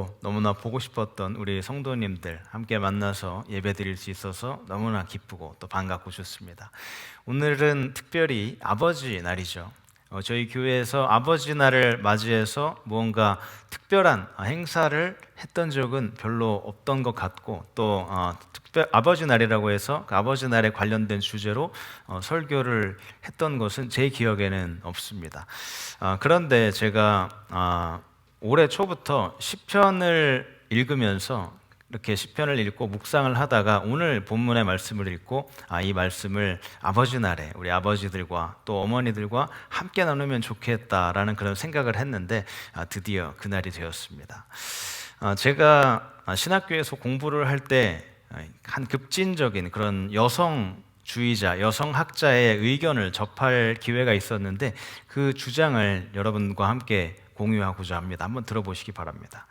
또 너무나 보고 싶었던 우리 성도님들 함께 만나서 예배드릴 수 있어서 너무나 기쁘고 또 반갑고 좋습니다. 오늘은 특별히 아버지 날이죠. 저희 교회에서 아버지 날을 맞이해서 무언가 특별한 행사를 했던 적은 별로 없던 것 같고, 또 특별 아버지 날이라고 해서 그 아버지 날에 관련된 주제로 설교를 했던 것은 제 기억에는 없습니다. 그런데 제가 올해 초부터 시편을 읽으면서 이렇게 시편을 읽고 묵상을 하다가 오늘 본문의 말씀을 읽고 이 말씀을 아버지 날에 우리 아버지들과 또 어머니들과 함께 나누면 좋겠다라는 그런 생각을 했는데 드디어 그날이 되었습니다. 제가 신학교에서 공부를 할 때 한 급진적인 그런 여성주의자, 여성학자의 의견을 접할 기회가 있었는데 그 주장을 여러분과 함께 공유하고자 합니다. 한번 들어보시기 바랍니다.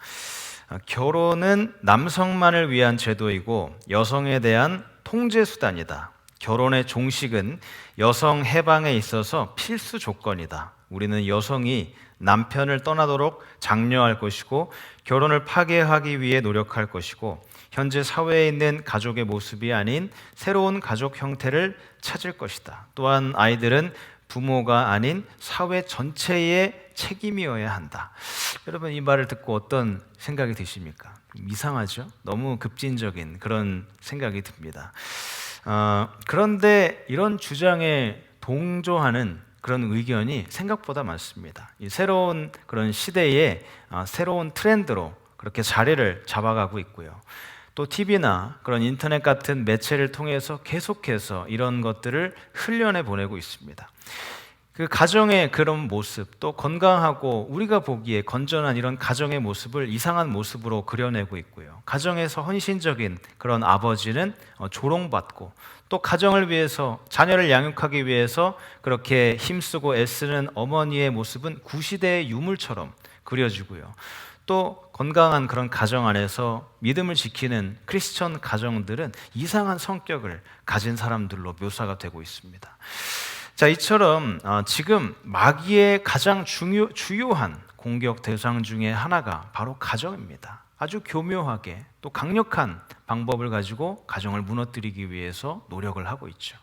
결혼은 남성만을 위한 제도이고 여성에 대한 통제 수단이다. 결혼의 종식은 여성 해방에 있어서 필수 조건이다. 우리는 여성이 남편을 떠나도록 장려할 것이고 결혼을 파괴하기 위해 노력할 것이고 현재 사회에 있는 가족의 모습이 아닌 새로운 가족 형태를 찾을 것이다. 또한 아이들은 부모가 아닌 사회 전체의 책임이어야 한다. 여러분 이 말을 듣고 어떤 생각이 드십니까? 이상하죠? 너무 급진적인 그런 생각이 듭니다. 그런데 이런 주장에 동조하는 그런 의견이 생각보다 많습니다. 이 새로운 그런 시대에 새로운 트렌드로 그렇게 자리를 잡아가고 있고요. 또 TV나 그런 인터넷 같은 매체를 통해서 계속해서 이런 것들을 흘려내 보내고 있습니다. 그 가정의 그런 모습, 또 건강하고 우리가 보기에 건전한 이런 가정의 모습을 이상한 모습으로 그려내고 있고요. 가정에서 헌신적인 그런 아버지는 조롱받고, 또 가정을 위해서 자녀를 양육하기 위해서 그렇게 힘쓰고 애쓰는 어머니의 모습은 구시대의 유물처럼 그려지고요. 또 건강한 그런 가정 안에서 믿음을 지키는 크리스천 가정들은 이상한 성격을 가진 사람들로 묘사가 되고 있습니다. 자, 이처럼 지금 마귀의 가장 주요한 공격 대상 중에 하나가 바로 가정입니다. 아주 교묘하게 또 강력한 방법을 가지고 가정을 무너뜨리기 위해서 노력을 하고 있죠.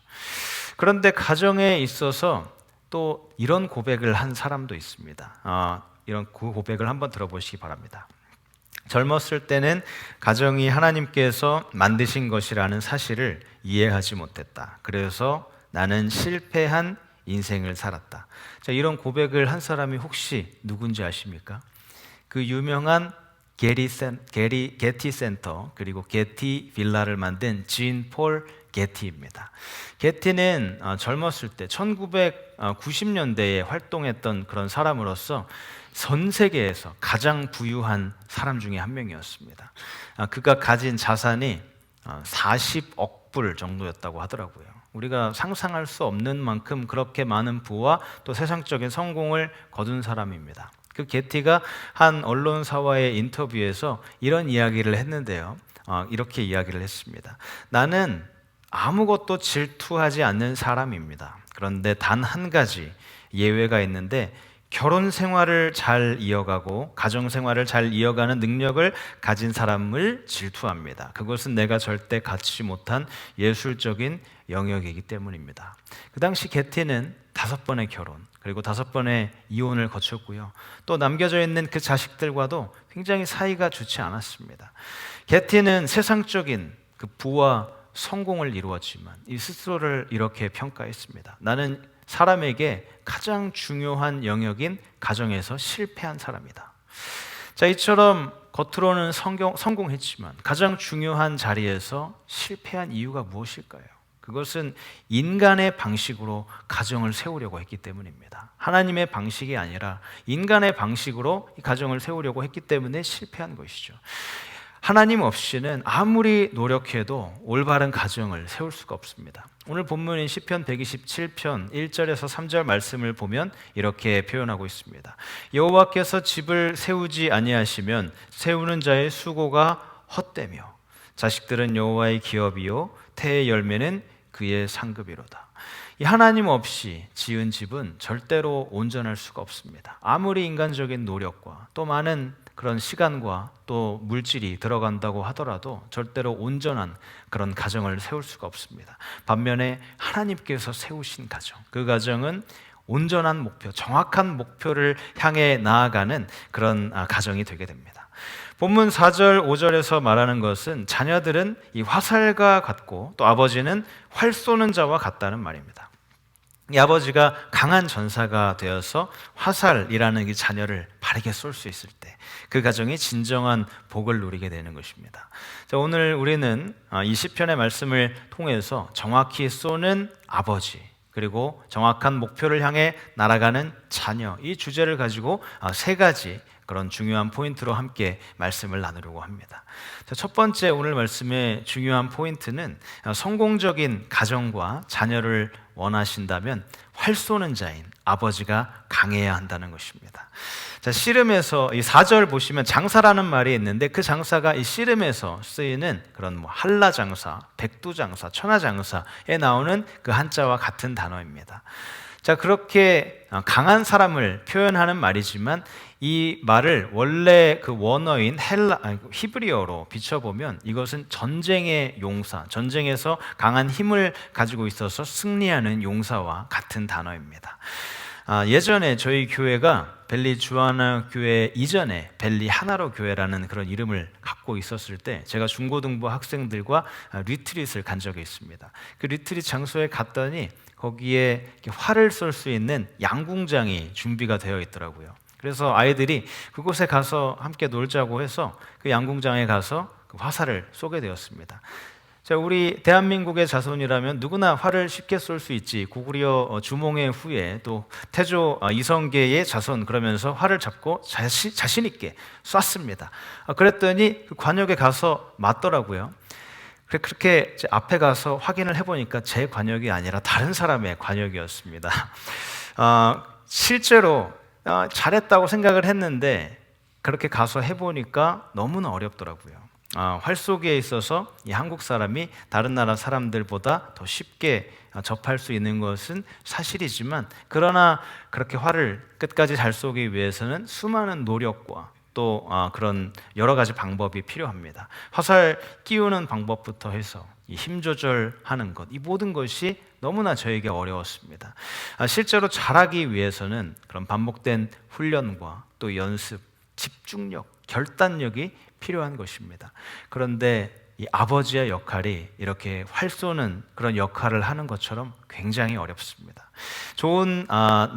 그런데 가정에 있어서 또 이런 고백을 한 사람도 있습니다. 이런 고백을 한번 들어보시기 바랍니다. 젊었을 때는 가정이 하나님께서 만드신 것이라는 사실을 이해하지 못했다. 그래서 나는 실패한 인생을 살았다. 자, 이런 고백을 한 사람이 혹시 누군지 아십니까? 그 유명한 게티 센터 그리고 게티 빌라를 만든 진 폴 게티입니다. 게티는 젊었을 때 1990년대에 활동했던 그런 사람으로서 전 세계에서 가장 부유한 사람 중에 한 명이었습니다. 그가 가진 자산이 40억 불 정도였다고 하더라고요. 우리가 상상할 수 없는 만큼 그렇게 많은 부와 또 세상적인 성공을 거둔 사람입니다. 그 게티가 한 언론사와의 인터뷰에서 이런 이야기를 했는데요. 이렇게 이야기를 했습니다. 나는 아무것도 질투하지 않는 사람입니다. 그런데 단 한 가지 예외가 있는데 결혼 생활을 잘 이어가고 가정 생활을 잘 이어가는 능력을 가진 사람을 질투합니다. 그것은 내가 절대 갖지 못한 예술적인 영역이기 때문입니다. 그 당시 게티는 5번의 결혼 그리고 5번의 이혼을 거쳤고요. 또 남겨져 있는 그 자식들과도 굉장히 사이가 좋지 않았습니다. 게티는 세상적인 그 부와 성공을 이루었지만 이 스스로를 이렇게 평가했습니다. 나는 사람에게 가장 중요한 영역인 가정에서 실패한 사람이다. 자, 이처럼 겉으로는 성공했지만 가장 중요한 자리에서 실패한 이유가 무엇일까요? 그것은 인간의 방식으로 가정을 세우려고 했기 때문입니다. 하나님의 방식이 아니라 인간의 방식으로 이 가정을 세우려고 했기 때문에 실패한 것이죠. 하나님 없이는 아무리 노력해도 올바른 가정을 세울 수가 없습니다. 오늘 본문인 시편 127편 1절에서 3절 말씀을 보면 이렇게 표현하고 있습니다. 여호와께서 집을 세우지 아니하시면 세우는 자의 수고가 헛되며 자식들은 여호와의 기업이요 태의 열매는 그의 상급이로다. 이 하나님 없이 지은 집은 절대로 온전할 수가 없습니다. 아무리 인간적인 노력과 또 많은 그런 시간과 또 물질이 들어간다고 하더라도 절대로 온전한 그런 가정을 세울 수가 없습니다. 반면에 하나님께서 세우신 가정, 그 가정은 온전한 목표, 정확한 목표를 향해 나아가는 그런 가정이 되게 됩니다. 본문 4절, 5절에서 말하는 것은 자녀들은 이 화살과 같고 또 아버지는 활 쏘는 자와 같다는 말입니다. 이 아버지가 강한 전사가 되어서 화살이라는 이 자녀를 바르게 쏠 수 있을 때 그 가정이 진정한 복을 누리게 되는 것입니다. 자, 오늘 우리는 이 시편의 말씀을 통해서 정확히 쏘는 아버지, 그리고 정확한 목표를 향해 날아가는 자녀, 이 주제를 가지고 세 가지 그런 중요한 포인트로 함께 말씀을 나누려고 합니다. 자, 첫 번째 오늘 말씀의 중요한 포인트는 성공적인 가정과 자녀를 원하신다면 활 쏘는 자인 아버지가 강해야 한다는 것입니다. 자, 씨름에서 이 4절 보시면 장사라는 말이 있는데 그 장사가 이 씨름에서 쓰이는 그런 한라 장사, 백두 장사, 천하 장사에 나오는 그 한자와 같은 단어입니다. 자, 그렇게 강한 사람을 표현하는 말이지만 이 말을 원래 그 원어인 히브리어로 비춰보면 이것은 전쟁의 용사, 전쟁에서 강한 힘을 가지고 있어서 승리하는 용사와 같은 단어입니다. 예전에 저희 교회가 벨리 주하나 교회 이전에 벨리 하나로 교회라는 그런 이름을 갖고 있었을 때 제가 중고등부 학생들과 리트릿을 간 적이 있습니다. 그 리트릿 장소에 갔더니 거기에 활을 쏠 수 있는 양궁장이 준비가 되어 있더라고요. 그래서 아이들이 그곳에 가서 함께 놀자고 해서 그 양궁장에 가서 그 화살을 쏘게 되었습니다. 자, 우리 대한민국의 자손이라면 누구나 활을 쉽게 쏠 수 있지. 고구려 주몽의 후에 또 태조 이성계의 자손 그러면서 활을 잡고 자신 있게 쐈습니다. 그랬더니 그 관역에 가서 맞더라고요. 그렇게 앞에 가서 확인을 해보니까 제 관역이 아니라 다른 사람의 관역이었습니다. 실제로 잘했다고 생각을 했는데 그렇게 가서 해보니까 너무나 어렵더라고요. 활 쏘기에 있어서 이 한국 사람이 다른 나라 사람들보다 더 쉽게 접할 수 있는 것은 사실이지만 그러나 그렇게 활을 끝까지 잘 쏘기 위해서는 수많은 노력과 또 그런 여러 가지 방법이 필요합니다. 화살 끼우는 방법부터 해서 이 힘 조절하는 것, 이 모든 것이 너무나 저에게 어려웠습니다. 실제로 잘하기 위해서는 그런 반복된 훈련과 또 연습, 집중력, 결단력이 필요한 것입니다. 그런데 이 아버지의 역할이 이렇게 활 쏘는 그런 역할을 하는 것처럼 굉장히 어렵습니다. 좋은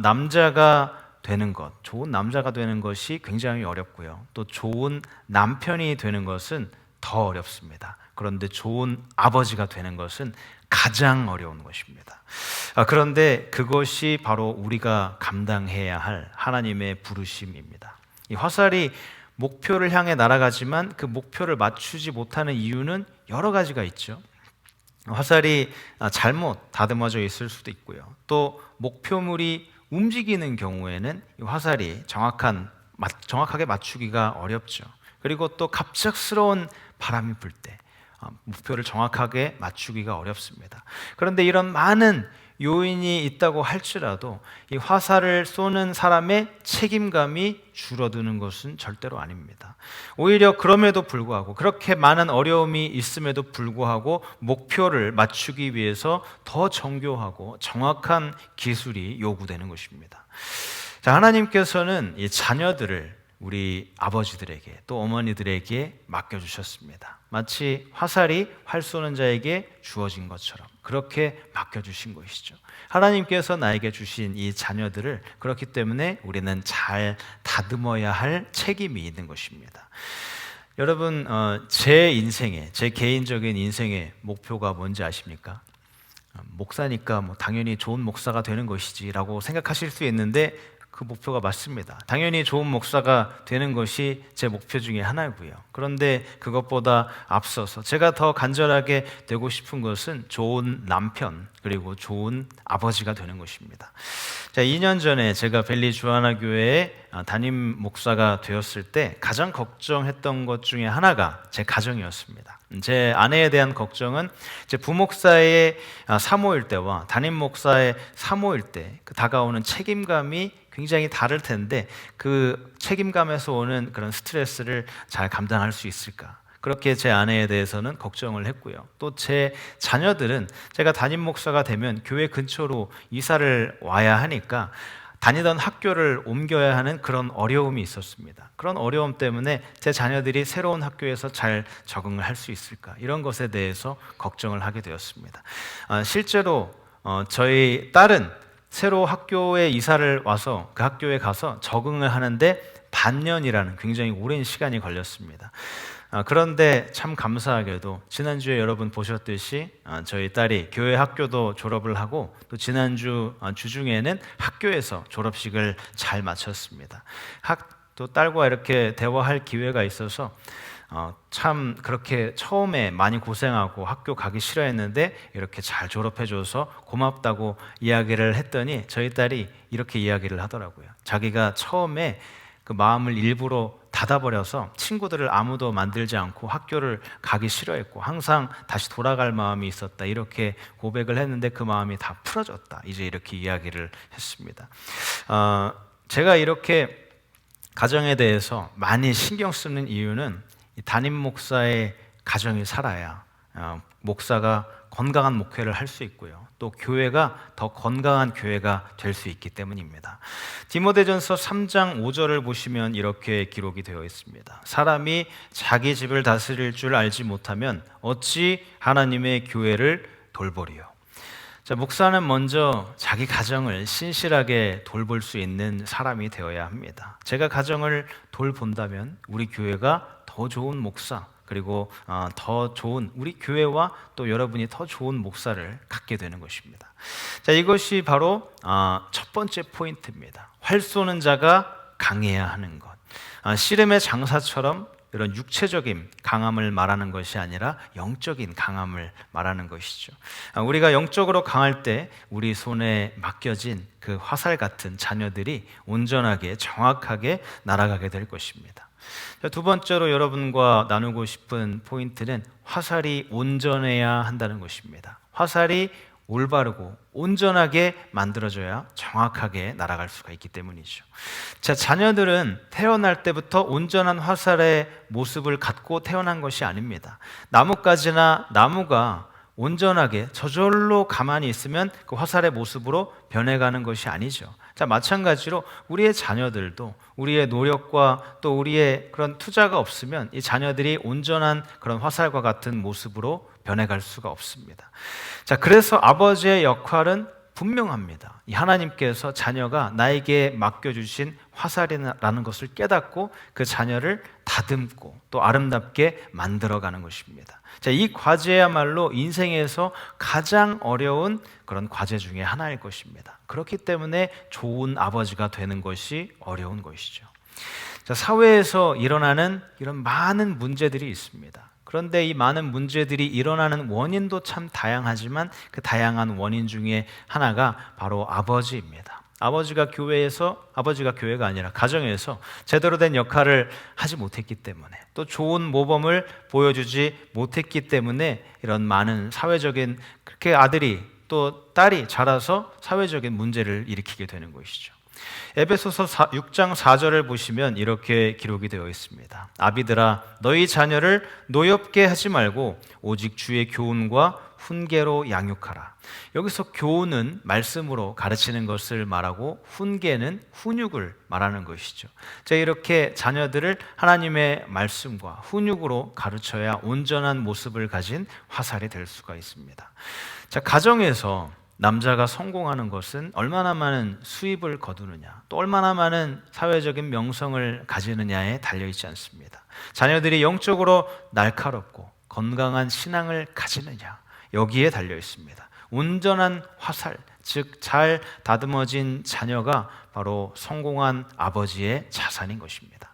남자가 되는 것, 좋은 남자가 되는 것이 굉장히 어렵고요. 또 좋은 남편이 되는 것은 더 어렵습니다. 그런데 좋은 아버지가 되는 것은 가장 어려운 것입니다. 그런데 그것이 바로 우리가 감당해야 할 하나님의 부르심입니다. 이 화살이 목표를 향해 날아가지만 그 목표를 맞추지 못하는 이유는 여러 가지가 있죠. 화살이 잘못 다듬어져 있을 수도 있고요. 또 목표물이 움직이는 경우에는 이 화살이 정확하게 맞추기가 어렵죠. 그리고 또 갑작스러운 바람이 불 때 목표를 정확하게 맞추기가 어렵습니다. 그런데 이런 많은 요인이 있다고 할지라도 이 화살을 쏘는 사람의 책임감이 줄어드는 것은 절대로 아닙니다. 오히려 그럼에도 불구하고 그렇게 많은 어려움이 있음에도 불구하고 목표를 맞추기 위해서 더 정교하고 정확한 기술이 요구되는 것입니다. 자, 하나님께서는 이 자녀들을 우리 아버지들에게 또 어머니들에게 맡겨주셨습니다. 마치 화살이 활 쏘는 자에게 주어진 것처럼 그렇게 맡겨주신 것이죠. 하나님께서 나에게 주신 이 자녀들을 그렇기 때문에 우리는 잘 다듬어야 할 책임이 있는 것입니다. 여러분, 제 개인적인 인생의 목표가 뭔지 아십니까? 목사니까 당연히 좋은 목사가 되는 것이지라고 생각하실 수 있는데 그 목표가 맞습니다. 당연히 좋은 목사가 되는 것이 제 목표 중에 하나고요. 그런데 그것보다 앞서서 제가 더 간절하게 되고 싶은 것은 좋은 남편 그리고 좋은 아버지가 되는 것입니다. 자, 2년 전에 제가 벨리 주하나 교회에 담임 목사가 되었을 때 가장 걱정했던 것 중에 하나가 제 가정이었습니다. 제 아내에 대한 걱정은 제 부목사의 사모일 때와 담임 목사의 사모일 때 그 다가오는 책임감이 굉장히 다를 텐데 그 책임감에서 오는 그런 스트레스를 잘 감당할 수 있을까? 그렇게 제 아내에 대해서는 걱정을 했고요. 또 제 자녀들은 제가 담임 목사가 되면 교회 근처로 이사를 와야 하니까 다니던 학교를 옮겨야 하는 그런 어려움이 있었습니다. 그런 어려움 때문에 제 자녀들이 새로운 학교에서 잘 적응을 할 수 있을까? 이런 것에 대해서 걱정을 하게 되었습니다. 실제로 저희 딸은 새로 학교에 이사를 와서 그 학교에 가서 적응을 하는데 반년이라는 굉장히 오랜 시간이 걸렸습니다. 그런데 참 감사하게도 지난주에 여러분 보셨듯이 저희 딸이 교회 학교도 졸업을 하고 또 지난주 주중에는 학교에서 졸업식을 잘 마쳤습니다. 또 딸과 이렇게 대화할 기회가 있어서 참 그렇게 처음에 많이 고생하고 학교 가기 싫어했는데 이렇게 잘 졸업해줘서 고맙다고 이야기를 했더니 저희 딸이 이렇게 이야기를 하더라고요. 자기가 처음에 그 마음을 일부러 닫아버려서 친구들을 아무도 만들지 않고 학교를 가기 싫어했고 항상 다시 돌아갈 마음이 있었다, 이렇게 고백을 했는데 그 마음이 다 풀어졌다, 이제 이렇게 이야기를 했습니다. 제가 이렇게 가정에 대해서 많이 신경 쓰는 이유는 담임 목사의 가정이 살아야 목사가 건강한 목회를 할 수 있고요, 또 교회가 더 건강한 교회가 될 수 있기 때문입니다. 디모데전서 3장 5절을 보시면 이렇게 기록이 되어 있습니다. 사람이 자기 집을 다스릴 줄 알지 못하면 어찌 하나님의 교회를 돌보리요. 자, 목사는 먼저 자기 가정을 신실하게 돌볼 수 있는 사람이 되어야 합니다. 제가 가정을 돌본다면 우리 교회가 더 좋은 목사, 그리고 더 좋은 우리 교회와 또 여러분이 더 좋은 목사를 갖게 되는 것입니다. 자, 이것이 바로 첫 번째 포인트입니다. 활 쏘는 자가 강해야 하는 것. 씨름의 장사처럼 이런 육체적인 강함을 말하는 것이 아니라 영적인 강함을 말하는 것이죠. 우리가 영적으로 강할 때 우리 손에 맡겨진 그 화살 같은 자녀들이 온전하게 정확하게 날아가게 될 것입니다. 두 번째로 여러분과 나누고 싶은 포인트는 화살이 온전해야 한다는 것입니다. 화살이 올바르고 온전하게 만들어져야 정확하게 날아갈 수가 있기 때문이죠. 자, 자녀들은 태어날 때부터 온전한 화살의 모습을 갖고 태어난 것이 아닙니다. 나뭇가지나 나무가 온전하게 저절로 가만히 있으면 그 화살의 모습으로 변해가는 것이 아니죠. 자, 마찬가지로 우리의 자녀들도 우리의 노력과 또 우리의 그런 투자가 없으면 이 자녀들이 온전한 그런 화살과 같은 모습으로 변해갈 수가 없습니다. 자, 그래서 아버지의 역할은 분명합니다. 이 하나님께서 자녀가 나에게 맡겨주신 화살이라는 것을 깨닫고 그 자녀를 다듬고 또 아름답게 만들어가는 것입니다. 자, 이 과제야말로 인생에서 가장 어려운 그런 과제 중에 하나일 것입니다. 그렇기 때문에 좋은 아버지가 되는 것이 어려운 것이죠. 자, 사회에서 일어나는 이런 많은 문제들이 있습니다. 그런데 이 많은 문제들이 일어나는 원인도 참 다양하지만 그 다양한 원인 중에 하나가 바로 아버지입니다. 아버지가 교회가 아니라 가정에서 제대로 된 역할을 하지 못했기 때문에, 또 좋은 모범을 보여주지 못했기 때문에 이런 많은 사회적인, 그렇게 아들이 또 딸이 자라서 사회적인 문제를 일으키게 되는 것이죠. 에베소서 6장 4절을 보시면 이렇게 기록이 되어 있습니다. 아비들아, 너희 자녀를 노엽게 하지 말고 오직 주의 교훈과 훈계로 양육하라. 여기서 교훈은 말씀으로 가르치는 것을 말하고 훈계는 훈육을 말하는 것이죠. 자, 이렇게 자녀들을 하나님의 말씀과 훈육으로 가르쳐야 온전한 모습을 가진 화살이 될 수가 있습니다. 자, 가정에서 남자가 성공하는 것은 얼마나 많은 수입을 거두느냐, 또 얼마나 많은 사회적인 명성을 가지느냐에 달려있지 않습니다. 자녀들이 영적으로 날카롭고 건강한 신앙을 가지느냐, 여기에 달려있습니다. 온전한 화살, 즉 잘 다듬어진 자녀가 바로 성공한 아버지의 자산인 것입니다.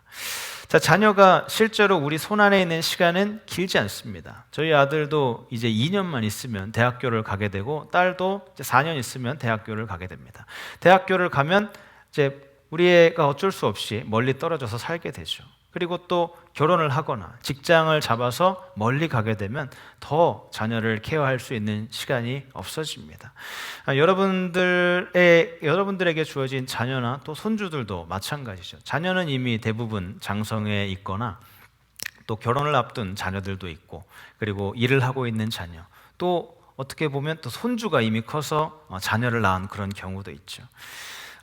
자, 자녀가 실제로 우리 손안에 있는 시간은 길지 않습니다. 저희 아들도 이제 2년만 있으면 대학교를 가게 되고, 딸도 이제 4년 있으면 대학교를 가게 됩니다. 대학교를 가면 이제 우리 애가 어쩔 수 없이 멀리 떨어져서 살게 되죠. 그리고 또 결혼을 하거나 직장을 잡아서 멀리 가게 되면 더 자녀를 케어할 수 있는 시간이 없어집니다. 여러분들에게 주어진 자녀나 또 손주들도 마찬가지죠. 자녀는 이미 대부분 장성에 있거나 또 결혼을 앞둔 자녀들도 있고, 그리고 일을 하고 있는 자녀, 또 어떻게 보면 또 손주가 이미 커서 자녀를 낳은 그런 경우도 있죠.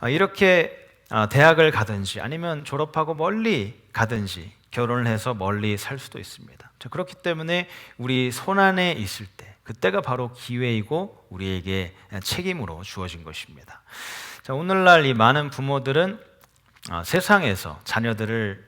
이렇게 대학을 가든지 아니면 졸업하고 멀리 가든지 결혼을 해서 멀리 살 수도 있습니다. 그렇기 때문에 우리 손안에 있을 때, 그때가 바로 기회이고 우리에게 책임으로 주어진 것입니다. 오늘날 이 많은 부모들은 세상에서 자녀들을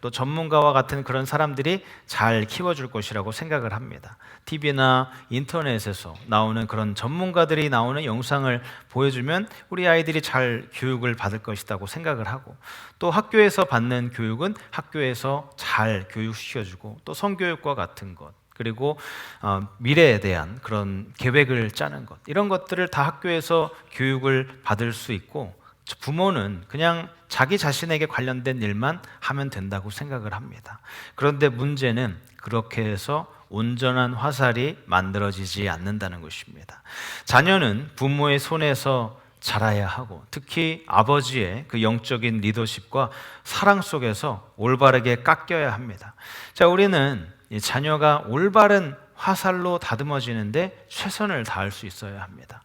또 전문가와 같은 그런 사람들이 잘 키워줄 것이라고 생각을 합니다. TV나 인터넷에서 나오는 그런 전문가들이 나오는 영상을 보여주면 우리 아이들이 잘 교육을 받을 것이라고 생각을 하고, 또 학교에서 받는 교육은 학교에서 잘 교육시켜주고, 또 성교육과 같은 것, 그리고 미래에 대한 그런 계획을 짜는 것, 이런 것들을 다 학교에서 교육을 받을 수 있고, 부모는 그냥 자기 자신에게 관련된 일만 하면 된다고 생각을 합니다. 그런데 문제는 그렇게 해서 온전한 화살이 만들어지지 않는다는 것입니다. 자녀는 부모의 손에서 자라야 하고, 특히 아버지의 그 영적인 리더십과 사랑 속에서 올바르게 깎여야 합니다. 우리는 이 자녀가 올바른 화살로 다듬어지는데 최선을 다할 수 있어야 합니다.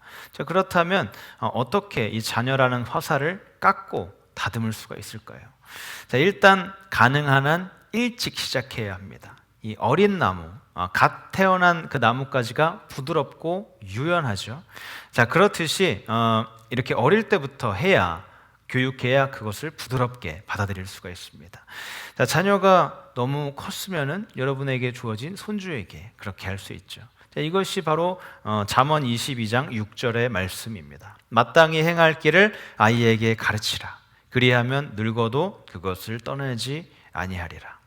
그렇다면 어떻게 이 자녀라는 화살을 깎고 다듬을 수가 있을까요? 일단 가능한 한 일찍 시작해야 합니다. 이 어린 나무, 갓 태어난 그 나뭇가지가 부드럽고 유연하죠. 그렇듯이 이렇게 어릴 때부터 교육해야 그것을 부드럽게 받아들일 수가 있습니다. 자녀가 너무 컸으면은 여러분에게 주어진 손주에게 그렇게 할 수 있죠. 이것이 바로 잠언 22장 6절의 말씀입니다. 마땅히 행할 길을 아이에게 가르치라. 그리하면 늙어도 그것을 떠나지 아니하리라.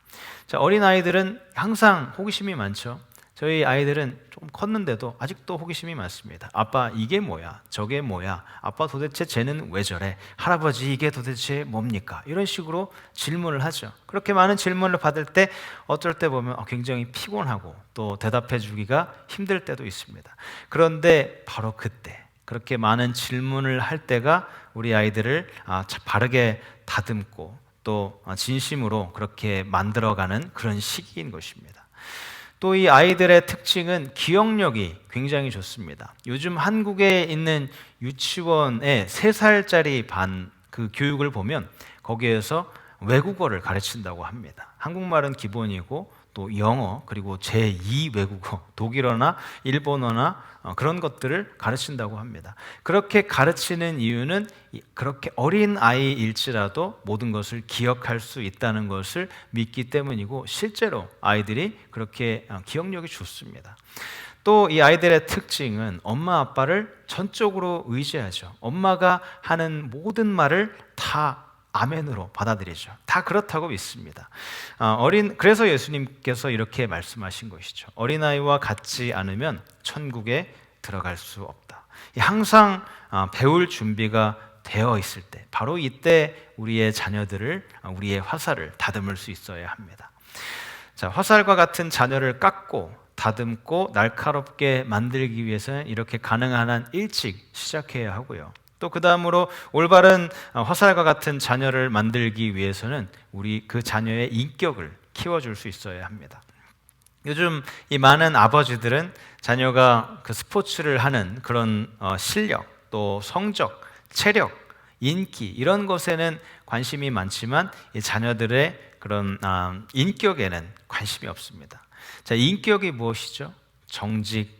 어린 아이들은 항상 호기심이 많죠. 저희 아이들은 좀 컸는데도 아직도 호기심이 많습니다. 아빠 이게 뭐야? 저게 뭐야? 아빠 도대체 쟤는 왜 저래? 할아버지 이게 도대체 뭡니까? 이런 식으로 질문을 하죠. 그렇게 많은 질문을 받을 때 어쩔 때 보면 굉장히 피곤하고 또 대답해 주기가 힘들 때도 있습니다. 그런데 바로 그때, 그렇게 많은 질문을 할 때가 우리 아이들을 바르게 다듬고 또 진심으로 그렇게 만들어가는 그런 시기인 것입니다. 또 이 아이들의 특징은 기억력이 굉장히 좋습니다. 요즘 한국에 있는 유치원의 3살짜리 그 교육을 보면 거기에서 외국어를 가르친다고 합니다. 한국말은 기본이고 또 영어, 그리고 제2 외국어, 독일어나 일본어나 그런 것들을 가르친다고 합니다. 그렇게 가르치는 이유는 그렇게 어린 아이일지라도 모든 것을 기억할 수 있다는 것을 믿기 때문이고, 실제로 아이들이 그렇게 기억력이 좋습니다. 또 이 아이들의 특징은 엄마 아빠를 전적으로 의지하죠. 엄마가 하는 모든 말을 다 아멘으로 받아들이죠. 다 그렇다고 믿습니다. 그래서 예수님께서 이렇게 말씀하신 것이죠. 어린아이와 같지 않으면 천국에 들어갈 수 없다. 항상 배울 준비가 되어 있을 때, 바로 이때 우리의 자녀들을, 우리의 화살을 다듬을 수 있어야 합니다. 화살과 같은 자녀를 깎고 다듬고 날카롭게 만들기 위해서는 이렇게 가능한 한 일찍 시작해야 하고요. 또 그 다음으로 올바른 화살과 같은 자녀를 만들기 위해서는 우리 그 자녀의 인격을 키워줄 수 있어야 합니다. 요즘 이 많은 아버지들은 자녀가 그 스포츠를 하는 그런 실력, 또 성적, 체력, 인기 이런 것에는 관심이 많지만 이 자녀들의 그런 인격에는 관심이 없습니다. 인격이 무엇이죠? 정직,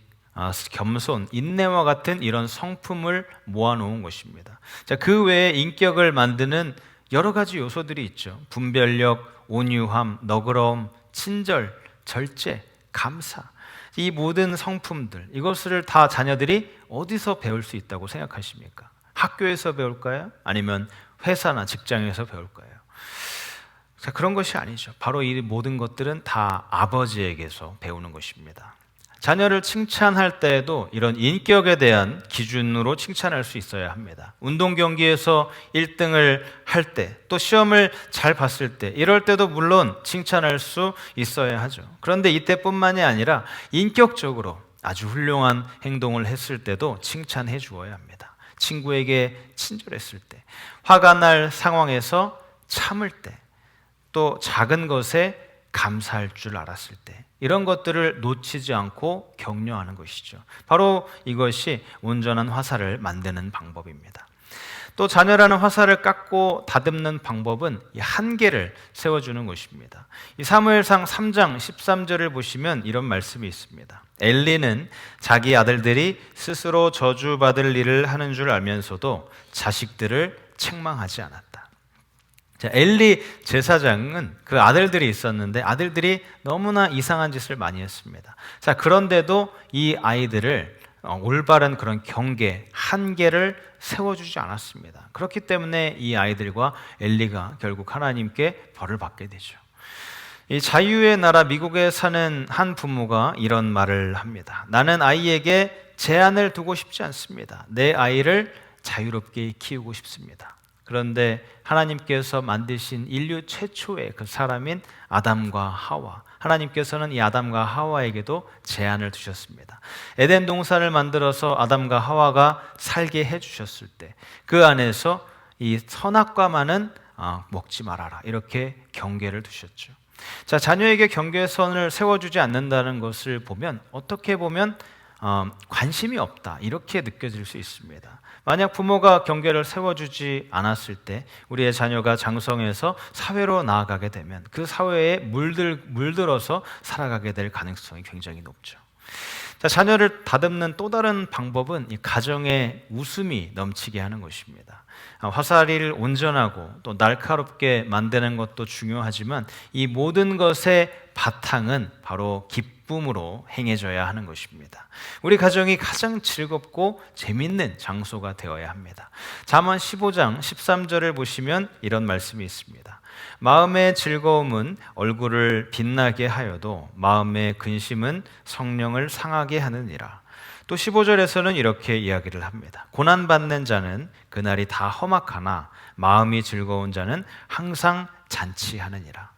겸손, 인내와 같은 이런 성품을 모아놓은 것입니다. 그 외에 인격을 만드는 여러 가지 요소들이 있죠. 분별력, 온유함, 너그러움, 친절, 절제, 감사. 이 모든 성품들, 이것을 다 자녀들이 어디서 배울 수 있다고 생각하십니까? 학교에서 배울까요? 아니면 회사나 직장에서 배울까요? 그런 것이 아니죠. 바로 이 모든 것들은 다 아버지에게서 배우는 것입니다. 자녀를 칭찬할 때에도 이런 인격에 대한 기준으로 칭찬할 수 있어야 합니다. 운동 경기에서 1등을 할 때, 또 시험을 잘 봤을 때, 이럴 때도 물론 칭찬할 수 있어야 하죠. 그런데 이때뿐만이 아니라 인격적으로 아주 훌륭한 행동을 했을 때도 칭찬해 주어야 합니다. 친구에게 친절했을 때, 화가 날 상황에서 참을 때, 또 작은 것에 감사할 줄 알았을 때, 이런 것들을 놓치지 않고 격려하는 것이죠. 바로 이것이 온전한 화살을 만드는 방법입니다. 또 자녀라는 화살을 깎고 다듬는 방법은 이 한계를 세워주는 것입니다. 이 사무엘상 3장 13절을 보시면 이런 말씀이 있습니다. 엘리는 자기 아들들이 스스로 저주받을 일을 하는 줄 알면서도 자식들을 책망하지 않았다. 자, 엘리 제사장은 그 아들들이 있었는데 아들들이 너무나 이상한 짓을 많이 했습니다. 자, 그런데도 이 아이들을 올바른 그런 경계, 한계를 세워주지 않았습니다. 그렇기 때문에 이 아이들과 엘리가 결국 하나님께 벌을 받게 되죠. 이 자유의 나라 미국에 사는 한 부모가 이런 말을 합니다. 나는 아이에게 제한을 두고 싶지 않습니다. 내 아이를 자유롭게 키우고 싶습니다. 그런데 하나님께서 만드신 인류 최초의 그 사람인 아담과 하와, 하나님께서는 이 아담과 하와에게도 제한을 두셨습니다. 에덴 동산을 만들어서 아담과 하와가 살게 해주셨을 때 그 안에서 이 선악과만은 먹지 말아라, 이렇게 경계를 두셨죠. 자, 자녀에게 경계선을 세워주지 않는다는 것을 보면 어떻게 보면 관심이 없다, 이렇게 느껴질 수 있습니다. 만약 부모가 경계를 세워주지 않았을 때 우리의 자녀가 장성해서 사회로 나아가게 되면 그 사회에 물들어서 살아가게 될 가능성이 굉장히 높죠. 자, 자녀를 다듬는 또 다른 방법은 이 가정에 웃음이 넘치게 하는 것입니다. 화살을 온전하고 또 날카롭게 만드는 것도 중요하지만 이 모든 것의 바탕은 바로 기쁨으로 행해져야 하는 것입니다. 우리 가정이 가장 즐겁고 재밌는 장소가 되어야 합니다. 잠언 15장 13절을 보시면 이런 말씀이 있습니다. 마음의 즐거움은 얼굴을 빛나게 하여도 마음의 근심은 성령을 상하게 하느니라. 또 15절에서는 이렇게 이야기를 합니다. 고난받는 자는 그날이 다 험악하나 마음이 즐거운 자는 항상 잔치하느니라.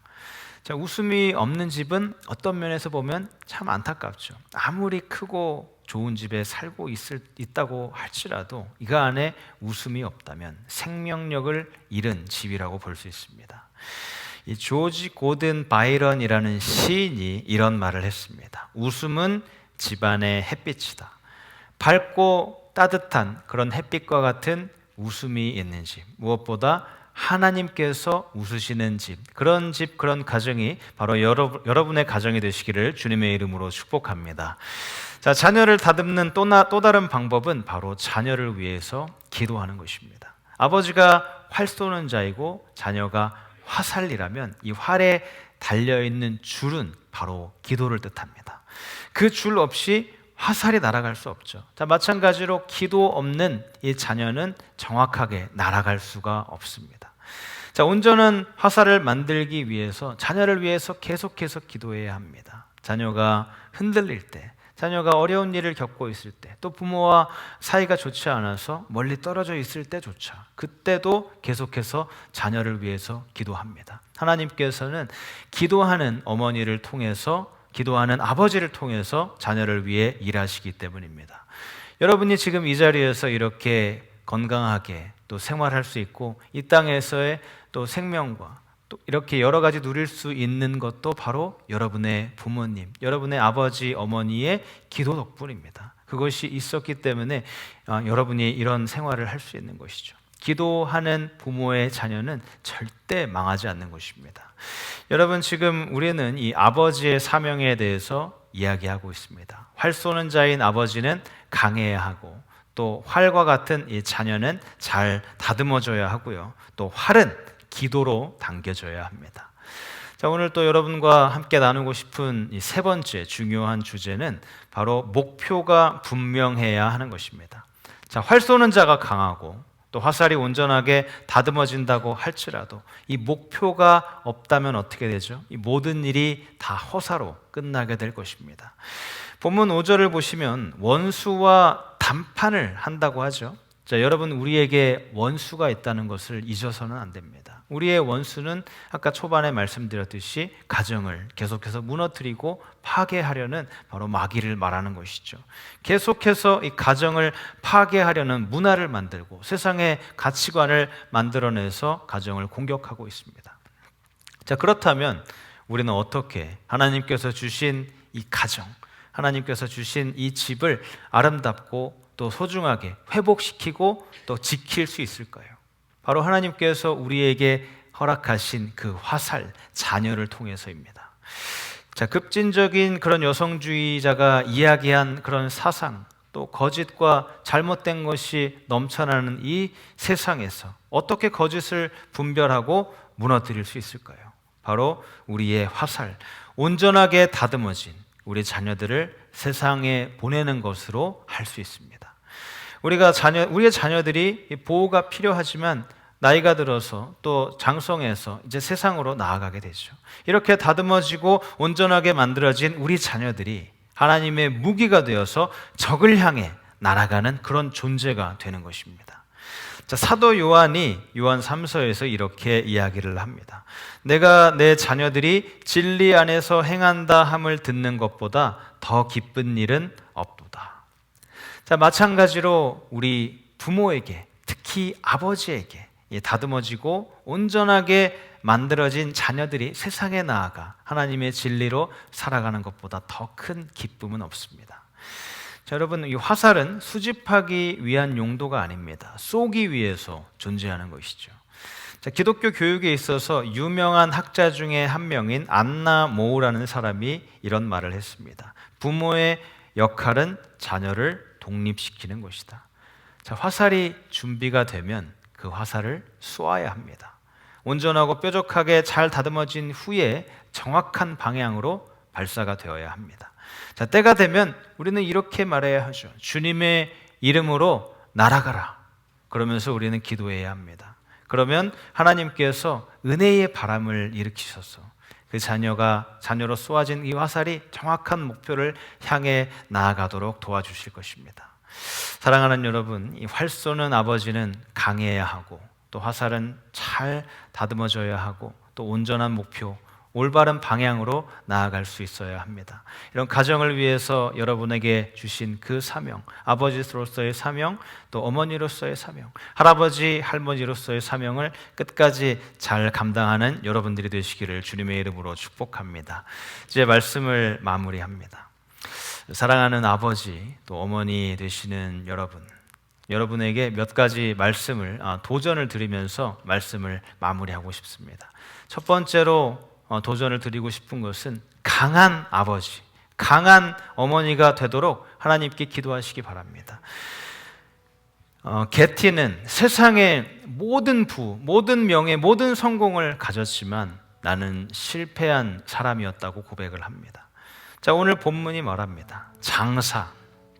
자, 웃음이 없는 집은 어떤 면에서 보면 참 안타깝죠. 아무리 크고 좋은 집에 살고 있다고 할지라도 이 안에 웃음이 없다면 생명력을 잃은 집이라고 볼 수 있습니다. 이 조지 고든 바이런이라는 시인이 이런 말을 했습니다. 웃음은 집안의 햇빛이다. 밝고 따뜻한 그런 햇빛과 같은 웃음이 있는 집, 무엇보다 하나님께서 웃으시는 집, 그런 가정이 바로 여러분의 가정이 되시기를 주님의 이름으로 축복합니다. 자, 자녀를 다듬는 또 다른 방법은 바로 자녀를 위해서 기도하는 것입니다. 아버지가 활 쏘는 자이고 자녀가 화살이라면 이 활에 달려있는 줄은 바로 기도를 뜻합니다. 그 줄 없이 화살이 날아갈 수 없죠. 자, 마찬가지로 기도 없는 이 자녀는 정확하게 날아갈 수가 없습니다. 자, 온전한 화살을 만들기 위해서 자녀를 위해서 계속해서 기도해야 합니다. 자녀가 흔들릴 때, 자녀가 어려운 일을 겪고 있을 때, 또 부모와 사이가 좋지 않아서 멀리 떨어져 있을 때조차 그때도 계속해서 자녀를 위해서 기도합니다. 하나님께서는 기도하는 어머니를 통해서, 기도하는 아버지를 통해서 자녀를 위해 일하시기 때문입니다. 여러분이 지금 이 자리에서 이렇게 건강하게 또 생활할 수 있고 이 땅에서의 또 생명과 또 이렇게 여러 가지 누릴 수 있는 것도 바로 여러분의 부모님, 여러분의 아버지, 어머니의 기도 덕분입니다. 그것이 있었기 때문에 여러분이 이런 생활을 할 수 있는 것이죠. 기도하는 부모의 자녀는 절대 망하지 않는 것입니다. 여러분, 지금 우리는 이 아버지의 사명에 대해서 이야기하고 있습니다. 활 쏘는 자인 아버지는 강해야 하고 또 활과 같은 이 자녀는 잘 다듬어줘야 하고요. 또 활은 기도로 당겨져야 합니다. 자, 오늘 또 여러분과 함께 나누고 싶은 이 세 번째 중요한 주제는 바로 목표가 분명해야 하는 것입니다. 자, 활 쏘는 자가 강하고 또 화살이 온전하게 다듬어진다고 할지라도 이 목표가 없다면 어떻게 되죠? 이 모든 일이 다 허사로 끝나게 될 것입니다. 본문 5절을 보시면 원수와 담판을 한다고 하죠. 자, 여러분, 우리에게 원수가 있다는 것을 잊어서는 안 됩니다. 우리의 원수는 아까 초반에 말씀드렸듯이 가정을 계속해서 무너뜨리고 파괴하려는 바로 마귀를 말하는 것이죠. 계속해서 이 가정을 파괴하려는 문화를 만들고 세상의 가치관을 만들어내서 가정을 공격하고 있습니다. 자, 그렇다면 우리는 어떻게 하나님께서 주신 이 가정, 하나님께서 주신 이 집을 아름답고 또 소중하게 회복시키고 또 지킬 수 있을까요? 바로 하나님께서 우리에게 허락하신 그 화살, 자녀를 통해서입니다. 자, 급진적인 그런 여성주의자가 이야기한 그런 사상, 또 거짓과 잘못된 것이 넘쳐나는 이 세상에서 어떻게 거짓을 분별하고 무너뜨릴 수 있을까요? 바로 우리의 화살, 온전하게 다듬어진 우리 자녀들을 세상에 보내는 것으로 할 수 있습니다. 우리의 자녀들이 보호가 필요하지만 나이가 들어서 또 장성해서 이제 세상으로 나아가게 되죠. 이렇게 다듬어지고 온전하게 만들어진 우리 자녀들이 하나님의 무기가 되어서 적을 향해 날아가는 그런 존재가 되는 것입니다. 자, 사도 요한이 요한 3서에서 이렇게 이야기를 합니다. 내가 내 자녀들이 진리 안에서 행한다 함을 듣는 것보다 더 기쁜 일은 없도다. 자, 마찬가지로 우리 부모에게, 특히 아버지에게 다듬어지고 온전하게 만들어진 자녀들이 세상에 나아가 하나님의 진리로 살아가는 것보다 더 큰 기쁨은 없습니다. 자, 여러분, 이 화살은 수집하기 위한 용도가 아닙니다. 쏘기 위해서 존재하는 것이죠. 자, 기독교 교육에 있어서 유명한 학자 중에 한 명인 안나 모우라는 사람이 이런 말을 했습니다. 부모의 역할은 자녀를 독립시키는 것이다. 자, 화살이 준비가 되면 그 화살을 쏘아야 합니다. 온전하고 뾰족하게 잘 다듬어진 후에 정확한 방향으로 발사가 되어야 합니다. 자, 때가 되면 우리는 이렇게 말해야 하죠. 주님의 이름으로 날아가라. 그러면서 우리는 기도해야 합니다. 그러면 하나님께서 은혜의 바람을 일으키셔서 그 자녀로 쏘아진 이 화살이 정확한 목표를 향해 나아가도록 도와주실 것입니다. 사랑하는 여러분, 이 활 쏘는 아버지는 강해야 하고 또 화살은 잘 다듬어져야 하고 또 온전한 목표, 올바른 방향으로 나아갈 수 있어야 합니다. 이런 가정을 위해서 여러분에게 주신 그 사명, 아버지로서의 사명, 또 어머니로서의 사명, 할아버지, 할머니로서의 사명을 끝까지 잘 감당하는 여러분들이 되시기를 주님의 이름으로 축복합니다. 이제 말씀을 마무리합니다. 사랑하는 아버지, 또 어머니 되시는 여러분에게 몇 가지 말씀을, 도전을 드리면서 말씀을 마무리하고 싶습니다. 첫 번째로 도전을 드리고 싶은 것은 강한 아버지, 강한 어머니가 되도록 하나님께 기도하시기 바랍니다. 게티는 세상의 모든 모든 명예, 모든 성공을 가졌지만 나는 실패한 사람이었다고 고백을 합니다. 자, 오늘 본문이 말합니다. 장사,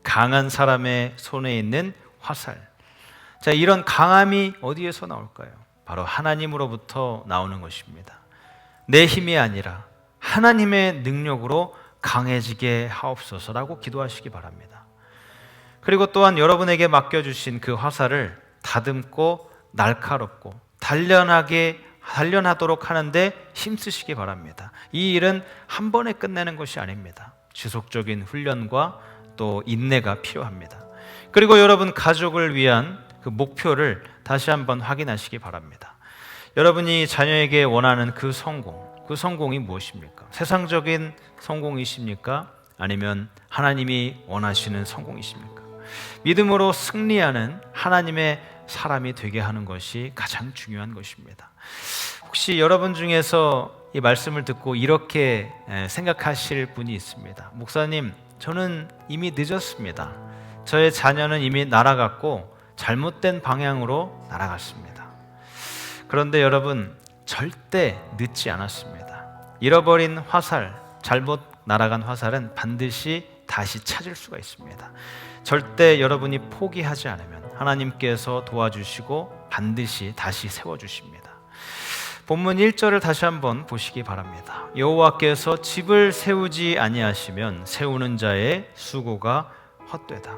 강한 사람의 손에 있는 화살. 자, 이런 강함이 어디에서 나올까요? 바로 하나님으로부터 나오는 것입니다. 내 힘이 아니라 하나님의 능력으로 강해지게 하옵소서라고 기도하시기 바랍니다. 그리고 또한 여러분에게 맡겨주신 그 화살을 다듬고 날카롭고 단련하도록 하는데 힘쓰시기 바랍니다. 이 일은 한 번에 끝내는 것이 아닙니다. 지속적인 훈련과 또 인내가 필요합니다. 그리고 여러분 가족을 위한 그 목표를 다시 한번 확인하시기 바랍니다. 여러분이 자녀에게 원하는 그 성공이 무엇입니까? 세상적인 성공이십니까? 아니면 하나님이 원하시는 성공이십니까? 믿음으로 승리하는 하나님의 사람이 되게 하는 것이 가장 중요한 것입니다. 혹시 여러분 중에서 이 말씀을 듣고 이렇게 생각하실 분이 있습니다. 목사님, 저는 이미 늦었습니다. 저의 자녀는 이미 날아갔고 잘못된 방향으로 날아갔습니다. 그런데 여러분, 절대 늦지 않았습니다. 잃어버린 화살, 잘못 날아간 화살은 반드시 다시 찾을 수가 있습니다. 절대 여러분이 포기하지 않으면 하나님께서 도와주시고 반드시 다시 세워주십니다. 본문 1절을 다시 한번 보시기 바랍니다. 여호와께서 집을 세우지 아니하시면 세우는 자의 수고가 헛되다.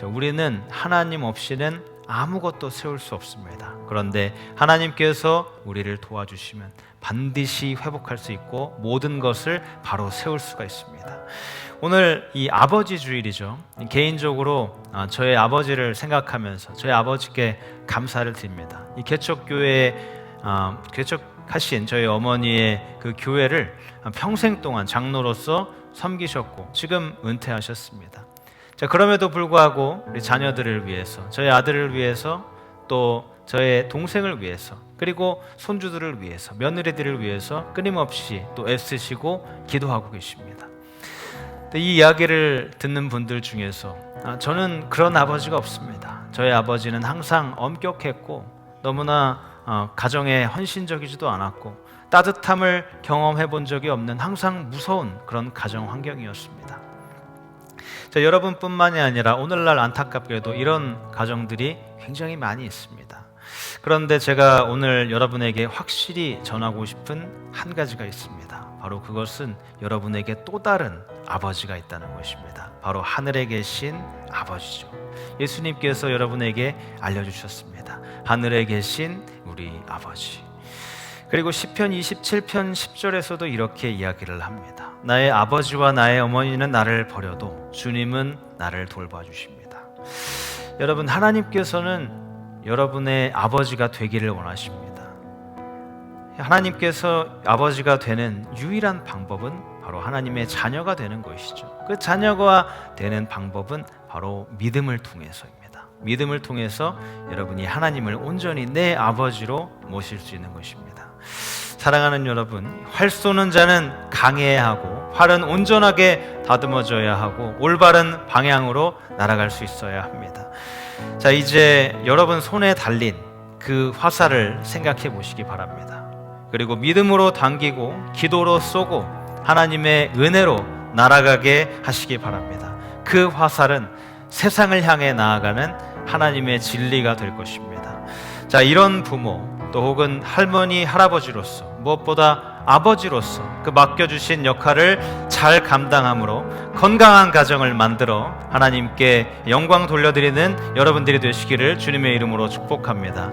우리는 하나님 없이는 아무것도 세울 수 없습니다. 그런데 하나님께서 우리를 도와주시면 반드시 회복할 수 있고 모든 것을 바로 세울 수가 있습니다. 오늘 이 아버지 주일이죠. 개인적으로 저의 아버지를 생각하면서 저희 아버지께 감사를 드립니다. 이 개척하신 저희 어머니의 그 교회를 평생 동안 장로로서 섬기셨고 지금 은퇴하셨습니다. 자, 그럼에도 불구하고 우리 자녀들을 위해서, 저희 아들을 위해서, 또 저의 동생을 위해서, 그리고 손주들을 위해서, 며느리들을 위해서 끊임없이 또 애쓰시고 기도하고 계십니다. 이 이야기를 듣는 분들 중에서 저는 그런 아버지가 없습니다. 저희 아버지는 항상 엄격했고 너무나 가정에 헌신적이지도 않았고 따뜻함을 경험해 본 적이 없는 항상 무서운 그런 가정 환경이었습니다. 자, 여러분뿐만이 아니라 오늘날 안타깝게도 이런 가정들이 굉장히 많이 있습니다. 그런데 제가 오늘 여러분에게 확실히 전하고 싶은 한 가지가 있습니다. 바로 그것은 여러분에게 또 다른 아버지가 있다는 것입니다. 바로 하늘에 계신 아버지죠. 예수님께서 여러분에게 알려주셨습니다. 하늘에 계신 우리 아버지. 그리고 시편 27편 10절에서도 이렇게 이야기를 합니다. 나의 아버지와 나의 어머니는 나를 버려도 주님은 나를 돌봐주십니다. 여러분, 하나님께서는 여러분의 아버지가 되기를 원하십니다. 하나님께서 아버지가 되는 유일한 방법은 바로 하나님의 자녀가 되는 것이죠. 그 자녀가 되는 방법은 바로 믿음을 통해서입니다. 믿음을 통해서 여러분이 하나님을 온전히 내 아버지로 모실 수 있는 것입니다. 사랑하는 여러분, 활 쏘는 자는 강해야 하고 활은 온전하게 다듬어져야 하고 올바른 방향으로 날아갈 수 있어야 합니다. 자, 이제 여러분 손에 달린 그 화살을 생각해 보시기 바랍니다. 그리고 믿음으로 당기고 기도로 쏘고 하나님의 은혜로 날아가게 하시기 바랍니다. 그 화살은 세상을 향해 나아가는 하나님의 진리가 될 것입니다. 자, 이런 부모 또 혹은 할머니, 할아버지로서 무엇보다 아버지로서 그 맡겨주신 역할을 잘 감당함으로 건강한 가정을 만들어 하나님께 영광 돌려드리는 여러분들이 되시기를 주님의 이름으로 축복합니다.